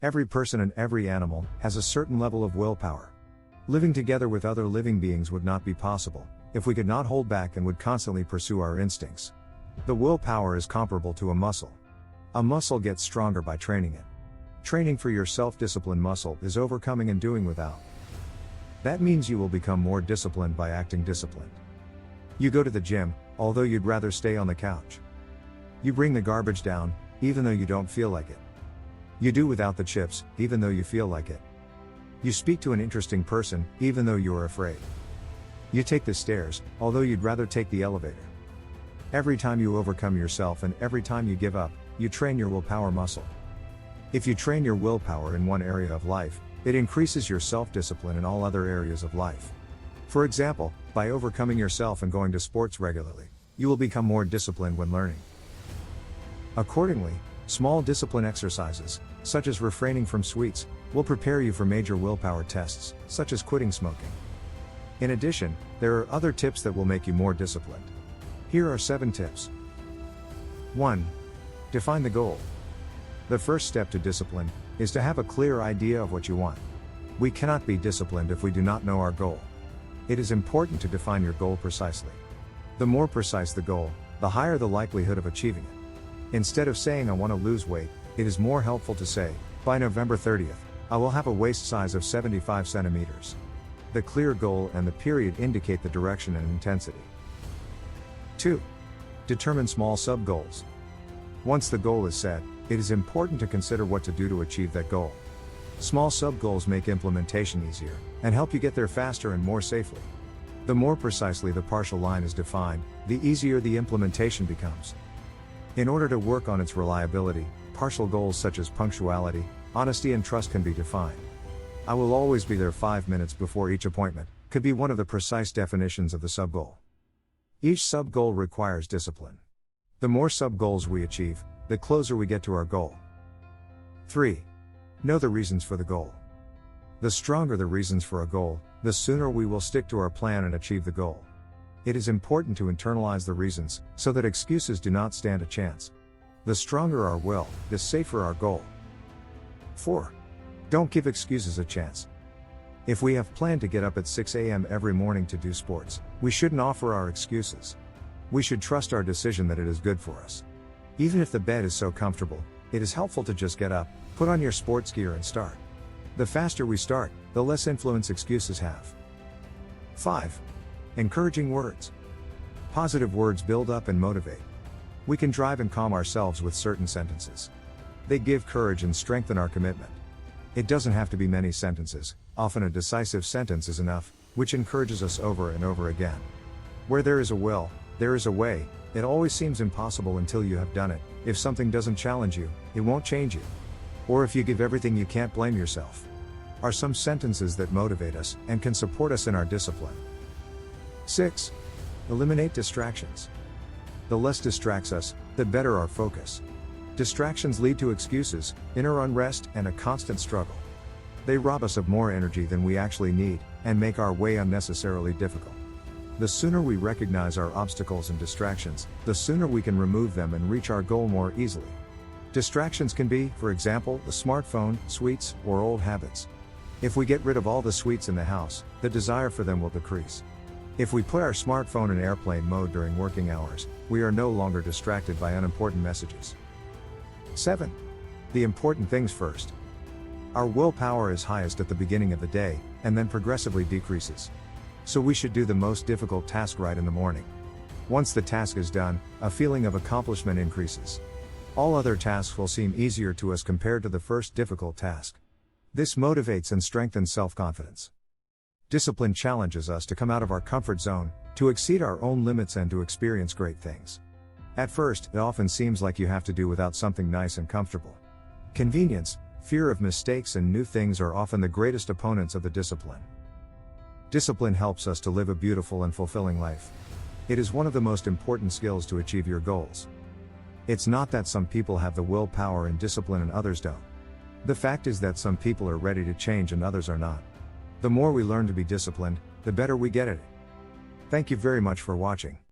Every person and every animal has a certain level of willpower. Living together with other living beings would not be possible if we could not hold back and would constantly pursue our instincts. The willpower is comparable to a muscle. A muscle gets stronger by training it. Training for your self-discipline muscle is overcoming and doing without. That means you will become more disciplined by acting disciplined. You go to the gym, although you'd rather stay on the couch. You bring the garbage down, even though you don't feel like it. You do without the chips, even though you feel like it. You speak to an interesting person, even though you are afraid. You take the stairs, although you'd rather take the elevator. Every time you overcome yourself and every time you give up, you train your willpower muscle. If you train your willpower in one area of life, it increases your self-discipline in all other areas of life. For example, by overcoming yourself and going to sports regularly, you will become more disciplined when learning. Accordingly, small discipline exercises, such as refraining from sweets, will prepare you for major willpower tests, such as quitting smoking. In addition, there are other tips that will make you more disciplined. Here are 7 tips. 1. Define the goal. The first step to discipline is to have a clear idea of what you want. We cannot be disciplined if we do not know our goal. It is important to define your goal precisely. The more precise the goal, the higher the likelihood of achieving it. Instead of saying I want to lose weight, it is more helpful to say, by November 30th, I will have a waist size of 75 centimeters. The clear goal and the period indicate the direction and intensity. 2. Determine small sub-goals. Once the goal is set, it is important to consider what to do to achieve that goal. Small sub-goals make implementation easier, and help you get there faster and more safely. The more precisely the partial line is defined, the easier the implementation becomes. In order to work on its reliability, partial goals such as punctuality, honesty and trust can be defined. I will always be there 5 minutes before each appointment, could be one of the precise definitions of the sub-goal. Each sub-goal requires discipline. The more sub-goals we achieve, the closer we get to our goal. 3. Know the reasons for the goal. The stronger the reasons for a goal, the sooner we will stick to our plan and achieve the goal. It is important to internalize the reasons, so that excuses do not stand a chance. The stronger our will, the safer our goal. 4. Don't give excuses a chance. If we have planned to get up at 6 a.m. every morning to do sports, we shouldn't offer our excuses. We should trust our decision that it is good for us. Even if the bed is so comfortable, it is helpful to just get up, put on your sports gear and start. The faster we start, the less influence excuses have. 5. Encouraging words. Positive words build up and motivate. We can drive and calm ourselves with certain sentences. They give courage and strengthen our commitment. It doesn't have to be many sentences, often a decisive sentence is enough, which encourages us over and over again. Where there is a will, there is a way. It always seems impossible until you have done it. If something doesn't challenge you, it won't change you. Or if you give everything, you can't blame yourself. Are some sentences that motivate us and can support us in our discipline. 6. Eliminate distractions. The less distracts us, the better our focus. Distractions lead to excuses, inner unrest, and a constant struggle. They rob us of more energy than we actually need, and make our way unnecessarily difficult. The sooner we recognize our obstacles and distractions, the sooner we can remove them and reach our goal more easily. Distractions can be, for example, the smartphone, sweets, or old habits. If we get rid of all the sweets in the house, the desire for them will decrease. If we put our smartphone in airplane mode during working hours, we are no longer distracted by unimportant messages. 7. The important things first. Our willpower is highest at the beginning of the day, and then progressively decreases. So we should do the most difficult task right in the morning. Once the task is done, a feeling of accomplishment increases. All other tasks will seem easier to us compared to the first difficult task. This motivates and strengthens self-confidence. Discipline challenges us to come out of our comfort zone, to exceed our own limits and to experience great things. At first, it often seems like you have to do without something nice and comfortable. Convenience, fear of mistakes and new things are often the greatest opponents of the discipline. Discipline helps us to live a beautiful and fulfilling life. It is one of the most important skills to achieve your goals. It's not that some people have the willpower and discipline and others don't. The fact is that some people are ready to change and others are not. The more we learn to be disciplined, the better we get at it. Thank you very much for watching.